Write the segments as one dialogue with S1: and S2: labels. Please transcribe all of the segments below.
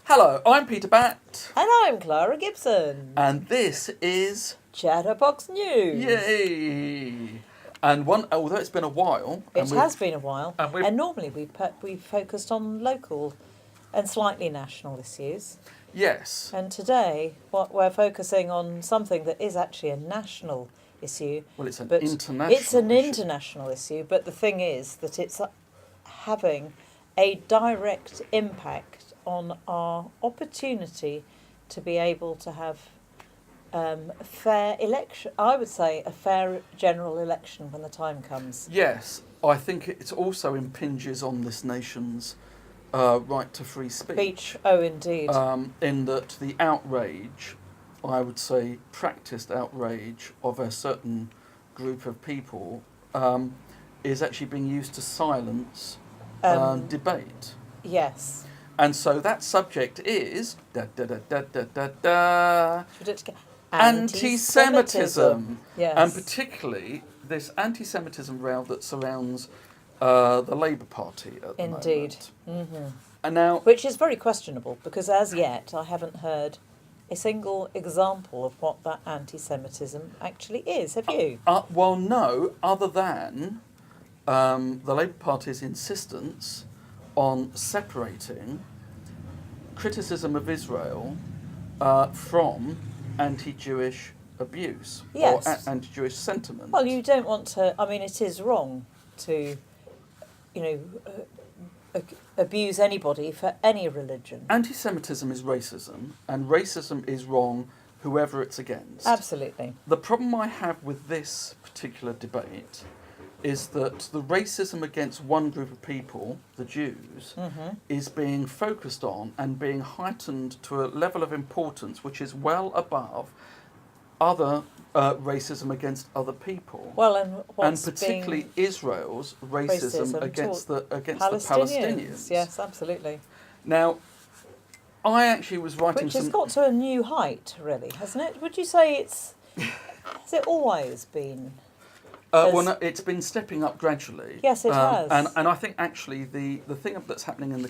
S1: Hello, I'm Peter Batt.
S2: And I'm Clara Gibson.
S1: And this is...
S2: Chatterbox News.
S1: Yay! And although it's been a while...
S2: It has been a while.
S1: And
S2: normally we've focused on local and slightly national issues.
S1: Yes.
S2: And today we're focusing on something that is actually a national issue.
S1: Well, it's an international
S2: It's an international issue, but the thing is that it's having a direct impact on our opportunity to be able to have a fair election. I would say a fair general election when the time comes.
S1: Yes, I think it also impinges on this nation's right to free speech.
S2: Oh, indeed.
S1: In that the outrage, I would say practised outrage of a certain group of people is actually being used to silence debate.
S2: Yes.
S1: And so that subject is anti-Semitism.
S2: Yes.
S1: And particularly this anti-Semitism row that surrounds the Labour Party at the moment.
S2: Indeed. Mm-hmm.
S1: And now,
S2: which is very questionable because as yet I haven't heard a single example of what that anti-Semitism actually is. Have you?
S1: Well, no, other than the Labour Party's insistence on separating criticism of Israel from anti-Jewish abuse or anti-Jewish sentiment.
S2: Well, you don't want to... I mean, it is wrong to, abuse anybody for any religion.
S1: Anti-Semitism is racism, and racism is wrong whoever it's against.
S2: Absolutely.
S1: The problem I have with this particular debate is that the racism against one group of people, the Jews, is being focused on and being heightened to a level of importance which is well above other racism against other people.
S2: Well, and
S1: particularly Israel's racism against the Palestinians.
S2: Yes, absolutely.
S1: Now, I actually was writing
S2: which has got to a new height, really, hasn't it? Would you say has it always been?
S1: Well, no, it's been stepping up gradually.
S2: Yes, it has.
S1: And I think actually the thing that's happening in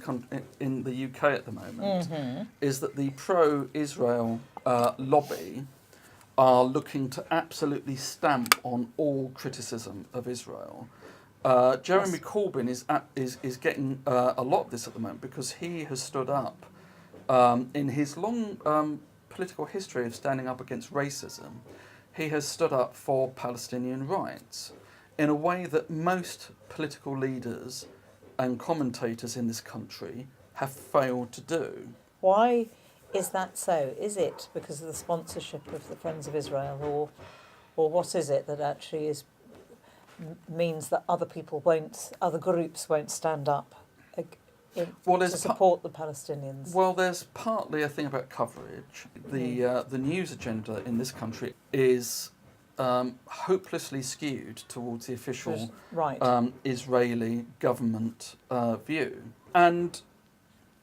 S1: the UK at the moment is that the pro-Israel lobby are looking to absolutely stamp on all criticism of Israel. Jeremy Corbyn is getting a lot of this at the moment because he has stood up in his long political history of standing up against racism. He has stood up for Palestinian rights in a way that most political leaders and commentators in this country have failed to do.
S2: Why is that so? Is it because of the sponsorship of the Friends of Israel, or what is it that actually means that other groups won't stand up to support the Palestinians?
S1: Well, there's partly a thing about coverage. The news agenda in this country is hopelessly skewed towards the official Israeli government view. And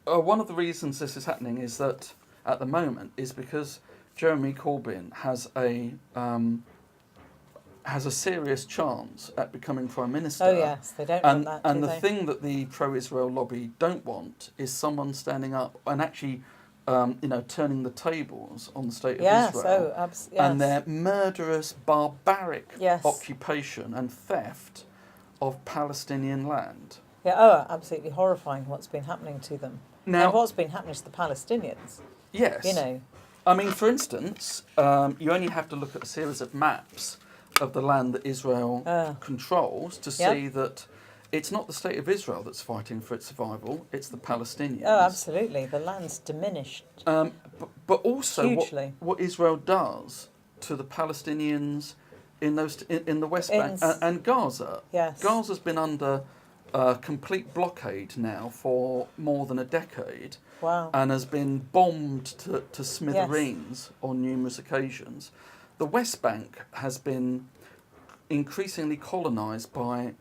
S1: one of the reasons this is happening is that at the moment is because Jeremy Corbyn has a serious chance at becoming Prime Minister.
S2: Oh yes, they don't want that,
S1: and the thing that the pro-Israel lobby don't want is someone standing up and actually, turning the tables on the state of Israel and their murderous, barbaric occupation and theft of Palestinian land.
S2: Yeah, absolutely horrifying what's been happening to them.
S1: Now,
S2: and what's been happening to the Palestinians.
S1: Yes. I mean, for instance, you only have to look at a series of maps of the land that Israel controls to see that it's not the state of Israel that's fighting for its survival, it's the Palestinians.
S2: Oh, absolutely. The land's diminished.
S1: But also
S2: hugely.
S1: What Israel does to the Palestinians in the West Bank and Gaza.
S2: Yes.
S1: Gaza's been under complete blockade now for more than a decade.
S2: Wow.
S1: And has been bombed to smithereens on numerous occasions. The West Bank has been increasingly colonised by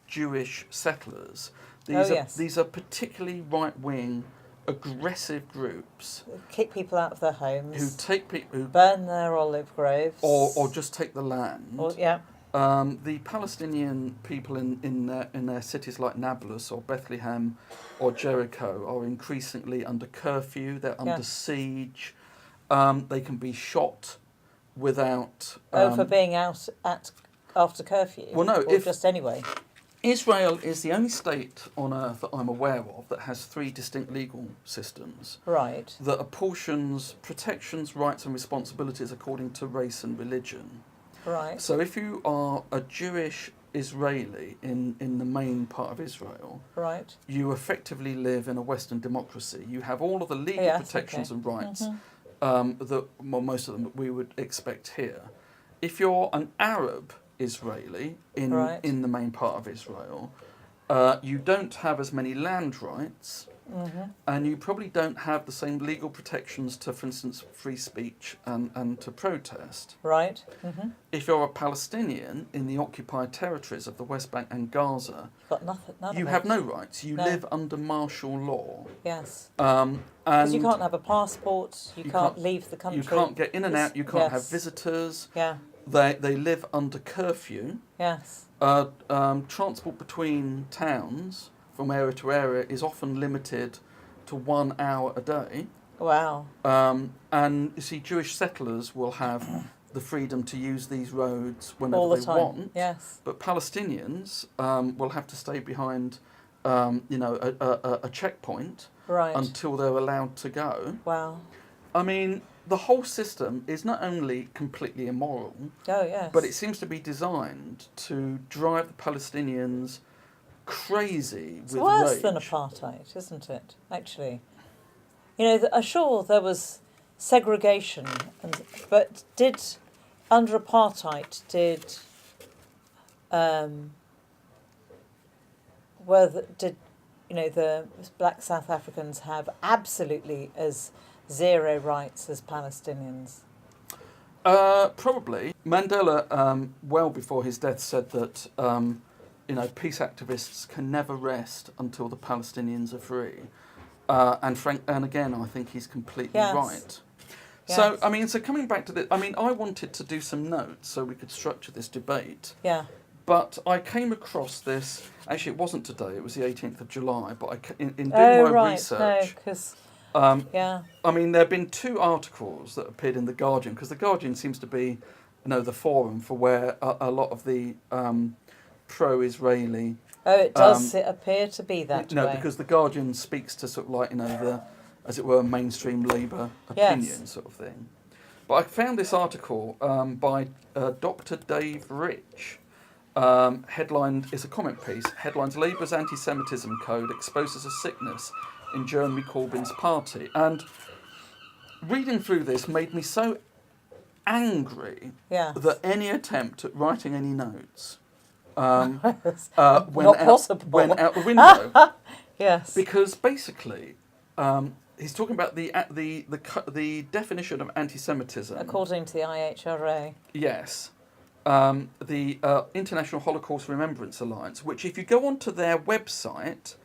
S1: Jewish settlers. These are particularly right-wing, aggressive groups.
S2: Kick people out of their homes.
S1: Who burn
S2: their olive groves.
S1: Or just take the land. the Palestinian people in their cities like Nablus or Bethlehem or Jericho are increasingly under curfew. They're under siege. They can be shot without...
S2: for being out after curfew?
S1: Well, no.
S2: Or just anyway?
S1: Israel is the only state on earth that I'm aware of that has 3 distinct legal systems.
S2: Right.
S1: That apportions protections, rights and responsibilities according to race and religion.
S2: Right.
S1: So if you are a Jewish Israeli in the main part of Israel,
S2: right,
S1: you effectively live in a Western democracy. You have all of the legal protections and rights that, well, most of them we would expect here. If you're an Arab Israeli in the main part of Israel, you don't have as many land rights, and you probably don't have the same legal protections to, for instance, free speech and to protest.
S2: Right.
S1: If you're a Palestinian in the occupied territories of the West Bank and Gaza,
S2: got nothing.
S1: you have no rights. You live under martial law.
S2: Yes.
S1: Because
S2: you can't have a passport. You can't leave the country.
S1: You can't get in and out. You can't have visitors.
S2: Yeah.
S1: They live under curfew.
S2: Yes.
S1: Transport between towns from area to area is often limited to 1 hour a day.
S2: Wow.
S1: And you see, Jewish settlers will have the freedom to use these roads whenever
S2: all the
S1: they
S2: time.
S1: want.
S2: Yes.
S1: But Palestinians will have to stay behind, a checkpoint until they're allowed to go.
S2: Wow.
S1: I mean, the whole system is not only completely immoral, but it seems to be designed to drive the Palestinians crazy with rage. It's
S2: worse than apartheid, isn't it, actually? You know, sure, there was segregation, but under apartheid, did the black South Africans have absolutely as zero rights as Palestinians?
S1: Probably. Mandela, well before his death, said that peace activists can never rest until the Palestinians are free. And again, I think he's completely right.
S2: Yes.
S1: So, I mean, coming back to this, I mean, I wanted to do some notes so we could structure this debate.
S2: Yeah.
S1: But I came across this, actually it wasn't today, it was the 18th of July, but in doing my research... I mean, there have been 2 articles that appeared in The Guardian, because The Guardian seems to be, the forum for where a lot of the pro-Israeli...
S2: Oh, it does appear to be that way.
S1: No, because The Guardian speaks to sort of like, the, as it were, mainstream Labour opinion sort of thing. But I found this article by Dr. Dave Rich. Headlined, it's a comment piece, headlines Labour's anti-Semitism code exposes a sickness in Jeremy Corbyn's party. And reading through this made me so angry that any attempt at writing any notes went out the window.
S2: Yes.
S1: Because basically, he's talking about the definition of anti-Semitism.
S2: According to the IHRA.
S1: Yes. The International Holocaust Remembrance Alliance, which if you go onto their website,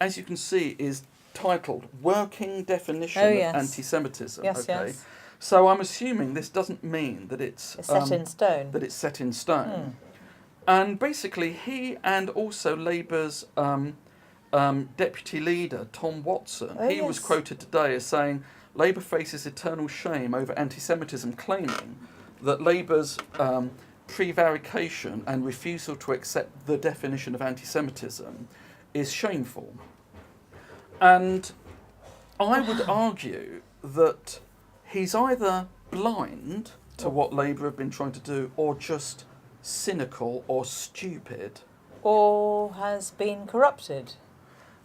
S1: as you can see, is titled Working Definition of Anti-Semitism.
S2: Yes, yes.
S1: So I'm assuming this doesn't mean that it's
S2: set in stone.
S1: That it's set in stone. And basically he and also Labour's deputy leader, Tom Watson, was quoted today as saying, Labour faces eternal shame over anti-Semitism, claiming that Labour's prevarication and refusal to accept the definition of anti-Semitism is shameful. And I would argue that he's either blind to what Labour have been trying to do, or just cynical or stupid.
S2: Or has been corrupted.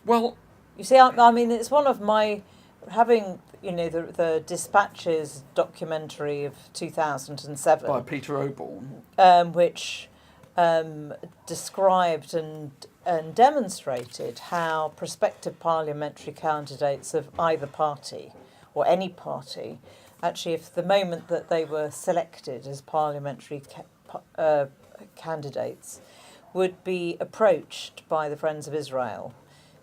S1: Well...
S2: You see, I mean, it's one of my... Having, the Dispatches documentary of 2007...
S1: By Peter Oborne.
S2: Which described and demonstrated how prospective parliamentary candidates of either party, or any party, actually, if the moment that they were selected as parliamentary candidates, would be approached by the Friends of Israel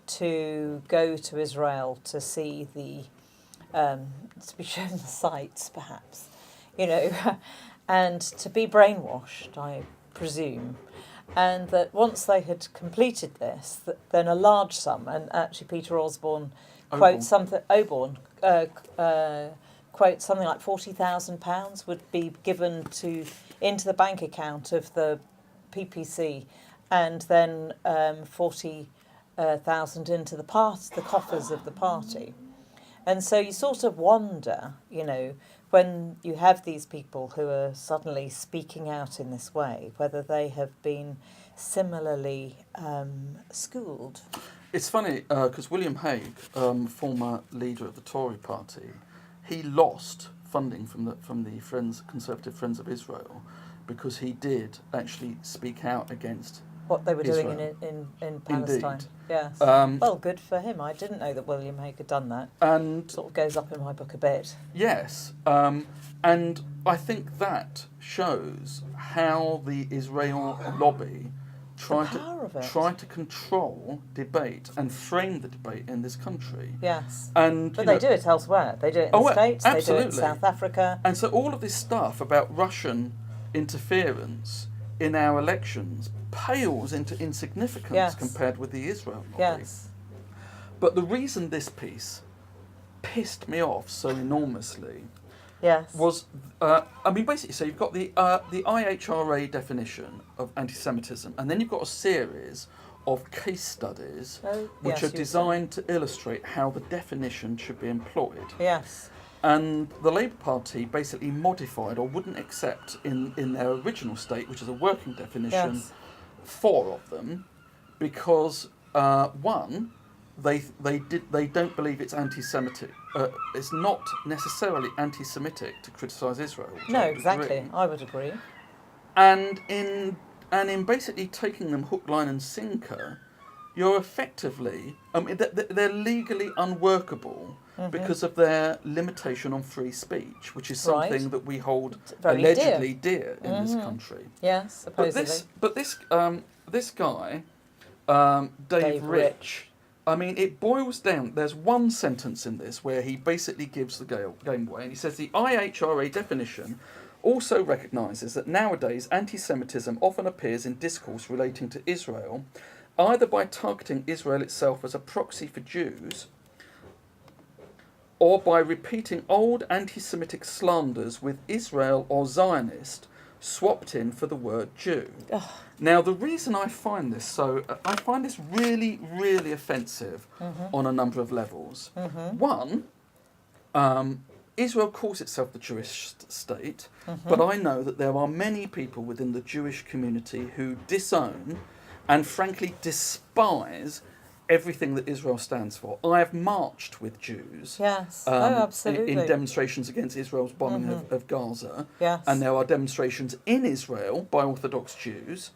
S2: to go to Israel to see to be shown the sights, perhaps, and to be brainwashed. presume. And that once they had completed this, then a large sum, and actually Peter Osborne quotes something, quotes something like £40,000 would be given into the bank account of the PPC, and then 40,000 into the coffers of the party. And so you sort of wonder, when you have these people who are suddenly speaking out in this way, whether they have been similarly schooled.
S1: It's funny because William Hague, former leader of the Tory party, he lost funding from the Conservative Friends of Israel because he did actually speak out against
S2: what they were
S1: Israel.
S2: doing in Palestine.
S1: Indeed.
S2: Yes. Well, good for him. I didn't know that William Hague had done that.
S1: And
S2: sort of goes up in my book a bit.
S1: yes, and I think that shows how the Israel lobby try to control debate and frame the debate in this country.
S2: Yes.
S1: And
S2: but they do it elsewhere. They do it in the States.
S1: Absolutely.
S2: They do it in South Africa.
S1: And so all of this stuff about Russian interference in our elections pales into insignificance compared with the Israel lobby.
S2: Yes.
S1: But the reason this piece pissed me off so enormously was, basically, so you've got the IHRA definition of anti-Semitism, and then you've got a series of case studies which are designed to illustrate how the definition should be employed.
S2: Yes.
S1: And the Labour Party basically modified or wouldn't accept in their original state, which is a working definition, 4 of them, because one, they don't believe it's anti-Semitic. It's not necessarily anti-Semitic to criticise Israel.
S2: No, exactly. I would agree.
S1: And in basically taking them hook, line, and sinker, you're effectively they're legally unworkable because of their limitation on free speech, which is something that we hold allegedly dear in this country.
S2: Yes, supposedly.
S1: But this guy, Dave Rich. It boils down. There's one sentence in this where he basically gives the game away, and he says the IHRA definition also recognises that nowadays anti-Semitism often appears in discourse relating to Israel, either by targeting Israel itself as a proxy for Jews, or by repeating old anti-Semitic slanders with Israel or Zionist swapped in for the word Jew. Ugh. Now, the reason I find this really, really offensive on a number of levels. One, Israel calls itself the Jewish state, but I know that there are many people within the Jewish community who disown and frankly despise everything that Israel stands for. I have marched with Jews
S2: absolutely.
S1: in demonstrations against Israel's bombing of Gaza.
S2: Yes.
S1: And there are demonstrations in Israel by Orthodox Jews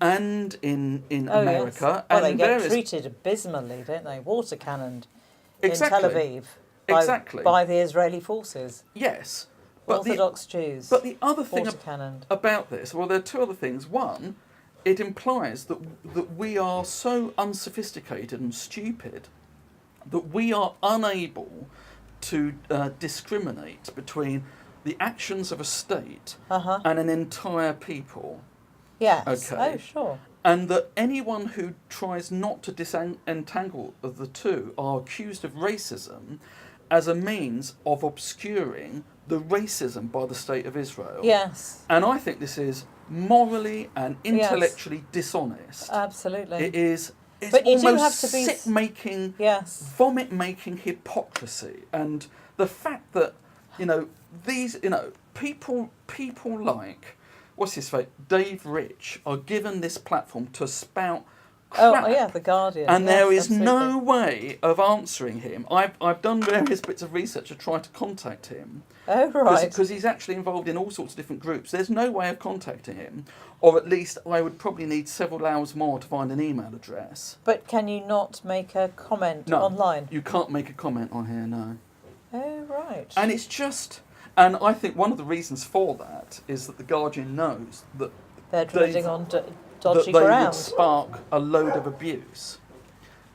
S1: and in America.
S2: Yes. Well,
S1: and
S2: they get treated abysmally, don't they? Water cannoned in Tel Aviv by the Israeli forces.
S1: Yes.
S2: But Orthodox Jews.
S1: But the other thing
S2: water-cannoned.
S1: About this, well, there are 2 other things. One, it implies that we are so unsophisticated and stupid that we are unable to discriminate between the actions of a state and an entire people.
S2: Yes.
S1: Okay.
S2: Oh, sure.
S1: And that anyone who tries not to disentangle the two are accused of racism as a means of obscuring the racism by the state of Israel.
S2: Yes.
S1: And I think this is morally and intellectually dishonest.
S2: Absolutely.
S1: It's
S2: but you
S1: almost
S2: do have to be
S1: sick-making, vomit-making hypocrisy. And the fact that, these, people like, what's his face, Dave Rich, are given this platform to spout crap.
S2: The Guardian.
S1: And there is no way of answering him. I've done various bits of research to try to contact him.
S2: Oh, right.
S1: Because he's actually involved in all sorts of different groups. There's no way of contacting him. Or at least I would probably need several hours more to find an email address.
S2: But can you not make a comment online?
S1: You can't make a comment on here, no.
S2: Oh, right.
S1: And it's just... And I think one of the reasons for that is that the Guardian knows that
S2: they're treading on dodgy
S1: that they
S2: ground.
S1: would spark a load of abuse.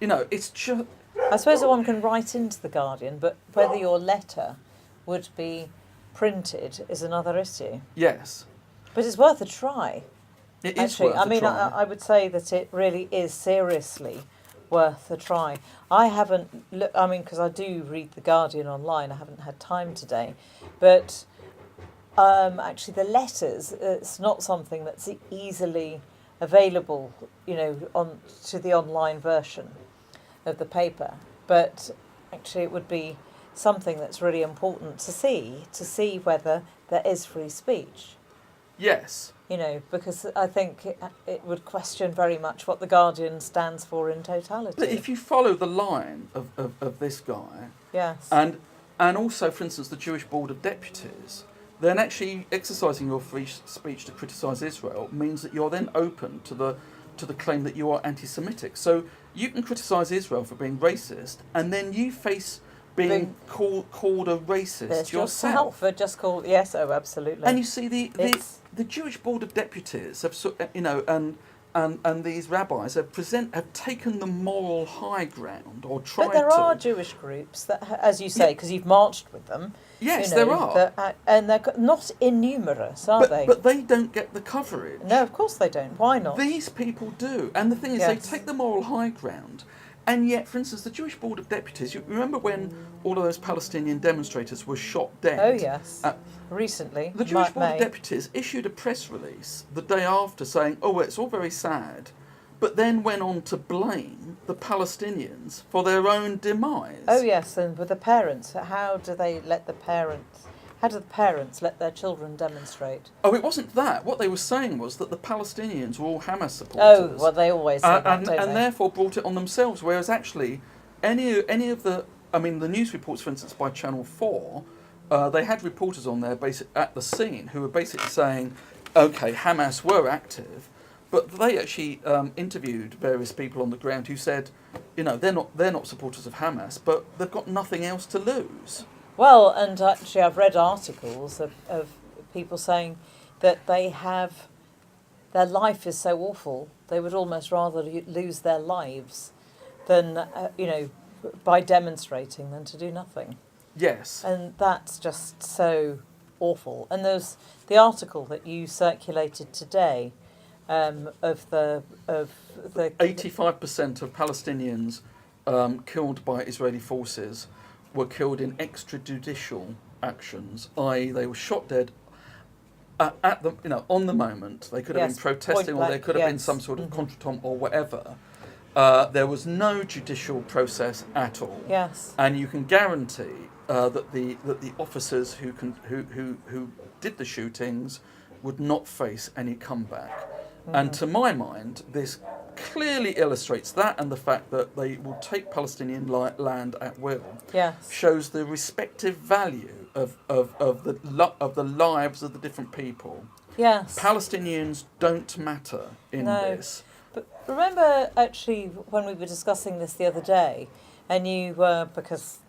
S1: It's just...
S2: I suppose that one can write into the Guardian, but whether your letter would be printed is another issue.
S1: Yes.
S2: But it's worth a try.
S1: It is
S2: Actually,
S1: worth
S2: I
S1: a
S2: mean,
S1: try.
S2: I would say that it really is seriously worth a try. I haven't looked, I mean, because I do read The Guardian online, I haven't had time today, but actually the letters, it's not something that's easily available, on to the online version of the paper, but actually it would be something that's really important to see whether there is free speech.
S1: Yes.
S2: Because I think it would question very much what The Guardian stands for in totality.
S1: But if you follow the line of this guy,
S2: yes.
S1: and also, for instance, the Jewish Board of Deputies, then actually exercising your free speech to criticise Israel means that you're then open to the claim that you are anti-Semitic. So you can criticise Israel for being racist, and then you face being called a racist yourself.
S2: But just called, yes, oh, absolutely.
S1: And you see the Jewish Board of Deputies have and these rabbis have taken the moral high ground, or tried to.
S2: But there are Jewish groups that, as you say, because you've marched with them.
S1: Yes, there are.
S2: And they're not innumerous, are they?
S1: But they don't get the coverage.
S2: No, of course they don't. Why not?
S1: These people do. And the thing is, they take the moral high ground. And yet, for instance, the Jewish Board of Deputies, you remember when all of those Palestinian demonstrators were shot dead?
S2: Oh, yes. Recently.
S1: The Jewish Board of Deputies issued a press release the day after saying, oh, well, it's all very sad, but then went on to blame the Palestinians for their own demise.
S2: Oh, yes, and with the parents, how do the parents let their children demonstrate?
S1: Oh, it wasn't that. What they were saying was that the Palestinians were all Hamas supporters.
S2: Oh, well, they always say that,
S1: and
S2: don't they?
S1: therefore brought it on themselves, whereas actually any of the news reports, for instance, by Channel 4, they had reporters on there at the scene who were basically saying, okay, Hamas were active, but they actually interviewed various people on the ground who said, they're not supporters of Hamas, but they've got nothing else to lose.
S2: Well, and actually I've read articles of people saying that their life is so awful, they would almost rather lose their lives than, by demonstrating than to do nothing.
S1: Yes.
S2: And that's just so awful. And there's the article that you circulated today of the
S1: 85% of Palestinians killed by Israeli forces were killed in extrajudicial actions, i.e. they were shot dead at the on the moment. They could have been protesting, or there could have been some sort of contretemps or whatever. There was no judicial process at all.
S2: Yes.
S1: And you can guarantee that the officers who did the shootings would not face any comeback. And to my mind, this clearly illustrates that, and the fact that they will take Palestinian land at will.
S2: Yes.
S1: Shows the respective value of the lives of the different people.
S2: Yes.
S1: Palestinians don't matter in this.
S2: But remember, actually, when we were discussing this the other day, and you were, because,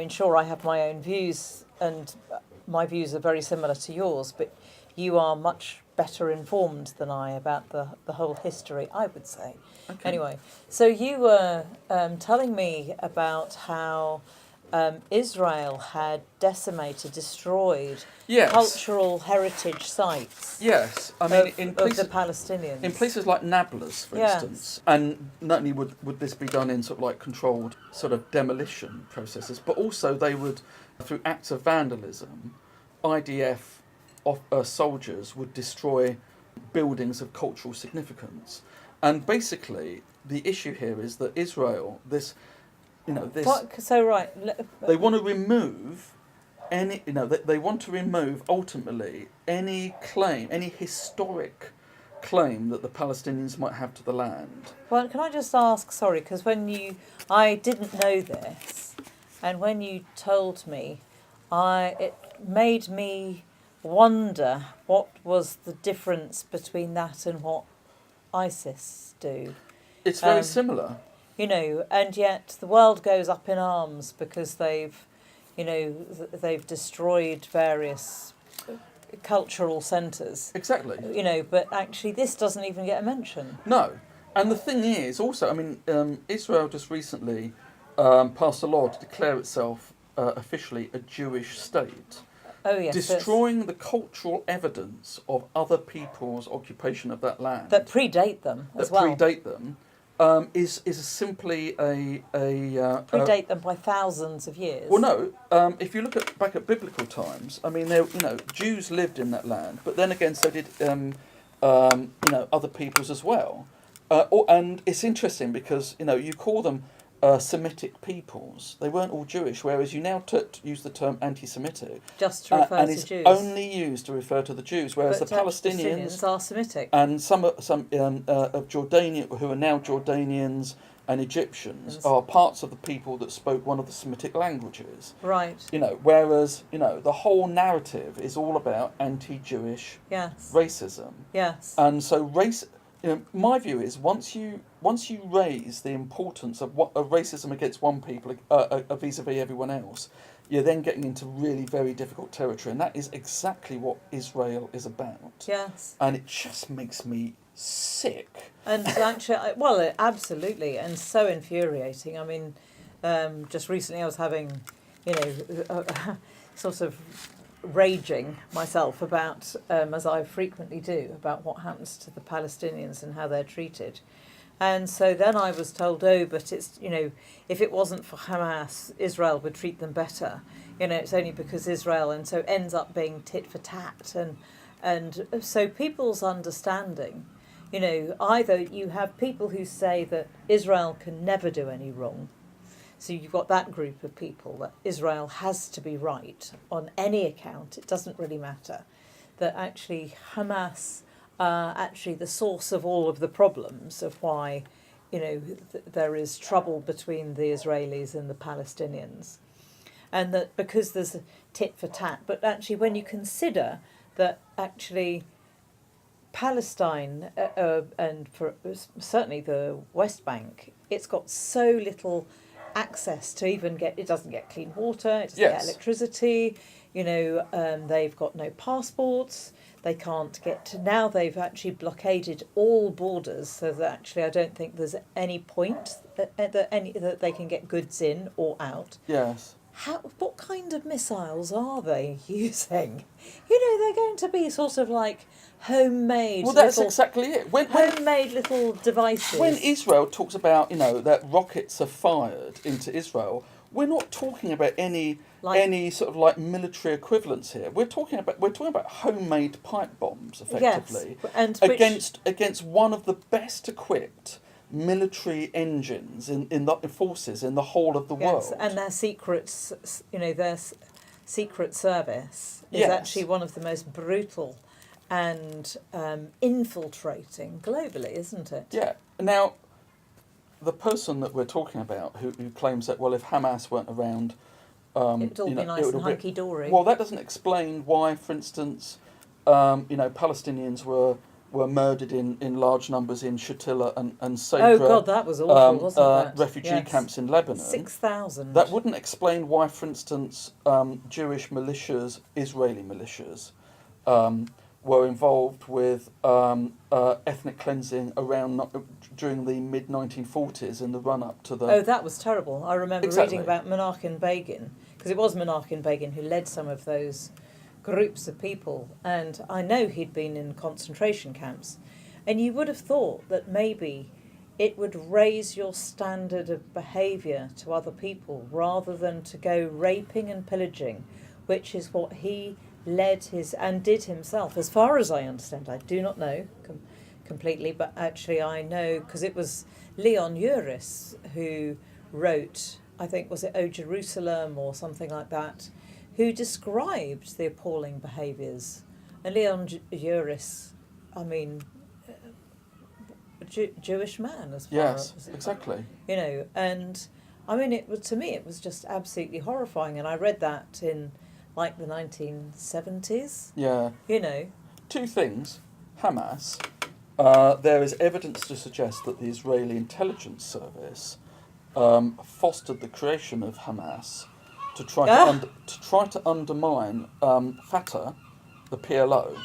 S2: sure, I have my own views, and my views are very similar to yours, but you are much better informed than I about the whole history, I would say. Okay. Anyway, so you were telling me about how Israel had destroyed cultural heritage sites.
S1: Yes,
S2: of the Palestinians.
S1: In places like Nablus, for instance. And not only would this be done in sort of like controlled sort of demolition processes, but also they would, through acts of vandalism, IDF soldiers would destroy buildings of cultural significance. And basically, the issue here is that Israel, they want to remove they want to remove ultimately any historic claim that the Palestinians might have to the land.
S2: Well, can I just ask, sorry, because I didn't know this, and when you told me, it made me wonder what was the difference between that and what ISIS do.
S1: It's very similar.
S2: And yet the world goes up in arms because they've destroyed various cultural centres.
S1: Exactly.
S2: But actually this doesn't even get a mention.
S1: No. And the thing is, also, Israel just recently passed a law to declare itself officially a Jewish state.
S2: Oh yes,
S1: destroying the cultural evidence of other people's occupation of that land
S2: that predate them as well.
S1: predate them is simply
S2: Predate them by thousands of years.
S1: well, no. If you look back at biblical times, I mean, Jews lived in that land, but then again, so did other peoples as well. And it's interesting because you call them Semitic peoples. They weren't all Jewish, whereas you now use the term anti-Semitic.
S2: Just to refer
S1: and
S2: to
S1: it's
S2: Jews.
S1: only used to refer to the Jews, whereas
S2: But
S1: the Palestinians
S2: are Semitic.
S1: and some of Jordania, who are now Jordanians and Egyptians, are parts of the people that spoke one of the Semitic languages.
S2: Right.
S1: Whereas the whole narrative is all about anti-Jewish racism.
S2: Yes.
S1: And so my view is once you raise the importance of racism against one people vis-a-vis everyone else, you're then getting into really very difficult territory, and that is exactly what Israel is about.
S2: Yes.
S1: And it just makes me sick.
S2: And actually, well, absolutely, and so infuriating. I mean, just recently I was having, sort of raging myself about, as I frequently do, about what happens to the Palestinians and how they're treated. And so then I was told, but it's, if it wasn't for Hamas, Israel would treat them better. It's only because Israel, and so it ends up being tit for tat. And so people's understanding, either you have people who say that Israel can never do any wrong. So you've got that group of people that Israel has to be right on any account. It doesn't really matter. That actually Hamas are actually the source of all of the problems of why, there is trouble between the Israelis and the Palestinians. And that because there's a tit for tat. But actually when you consider that actually Palestine and for certainly the West Bank, it's got so little access to even it doesn't get clean water, it doesn't get electricity, they've got no passports, they can't get to, now they've actually blockaded all borders, so that actually I don't think there's any point that they can get goods in or out.
S1: Yes.
S2: What kind of missiles are they using? They're going to be sort of like homemade.
S1: Well, that's exactly it.
S2: Homemade little devices.
S1: When Israel talks about, that rockets are fired into Israel, we're not talking about any sort of like military equivalents here. We're talking about homemade pipe bombs, effectively,
S2: and
S1: against one of the best equipped military engines in the forces in the whole of the world.
S2: And their secrets, their secret service is actually one of the most brutal and infiltrating globally, isn't it?
S1: Yeah. Now, the person that we're talking about who claims that, well, if Hamas weren't around,
S2: it'd all be nice and hunky-dory.
S1: Well, that doesn't explain why, for instance, Palestinians were murdered in large numbers in Shatila and Sabra.
S2: Oh God, that was awful, wasn't it?
S1: Refugee camps in Lebanon.
S2: 6,000.
S1: That wouldn't explain why, for instance, Jewish militias, Israeli militias, were involved with ethnic cleansing during the mid-1940s in the run-up to the...
S2: Oh, that was terrible. I remember reading about Menachem Begin, because it was Menachem Begin who led some of those groups of people, and I know he'd been in concentration camps, and you would have thought that maybe it would raise your standard of behaviour to other people rather than to go raping and pillaging, which is what he led and did himself, as far as I understand. I do not know completely, but actually I know because it was Leon Uris who wrote, I think, was it O Jerusalem or something like that, who described the appalling behaviours. And Leon Uris, I mean, Jewish man as far as...
S1: Yes, exactly.
S2: And I mean, to me it was just absolutely horrifying, and I read that in like the 1970s.
S1: Yeah. Two things. Hamas. There is evidence to suggest that the Israeli intelligence service fostered the creation of Hamas to try to undermine Fatah, the PLO.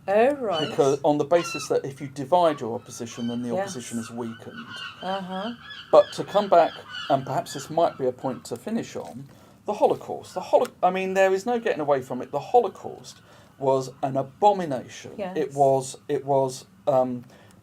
S2: Oh, right.
S1: Because on the basis that if you divide your opposition, then the opposition is weakened.
S2: Uh-huh.
S1: But to come back, and perhaps this might be a point to finish on, The Holocaust. I mean, there is no getting away from it. The Holocaust was an abomination.
S2: Yes.
S1: It was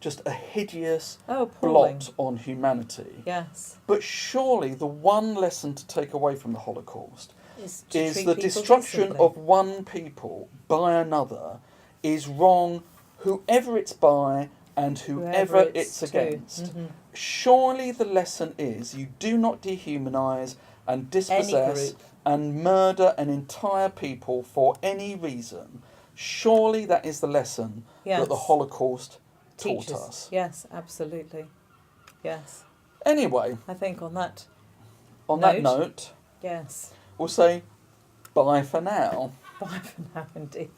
S1: just a hideous
S2: appalling.
S1: blot on humanity.
S2: Yes.
S1: But surely the one lesson to take away from the Holocaust
S2: Is
S1: is the destruction of one people by another is wrong, whoever it's by and whoever it's against.
S2: Mm-hmm.
S1: Surely the lesson is you do not dehumanise and dispossess and murder an entire people for any reason. Surely that is the lesson that the Holocaust taught us.
S2: Yes, absolutely. Yes.
S1: Anyway,
S2: I think on that
S1: note,
S2: yes.
S1: we'll say bye for now.
S2: Bye for now, indeed.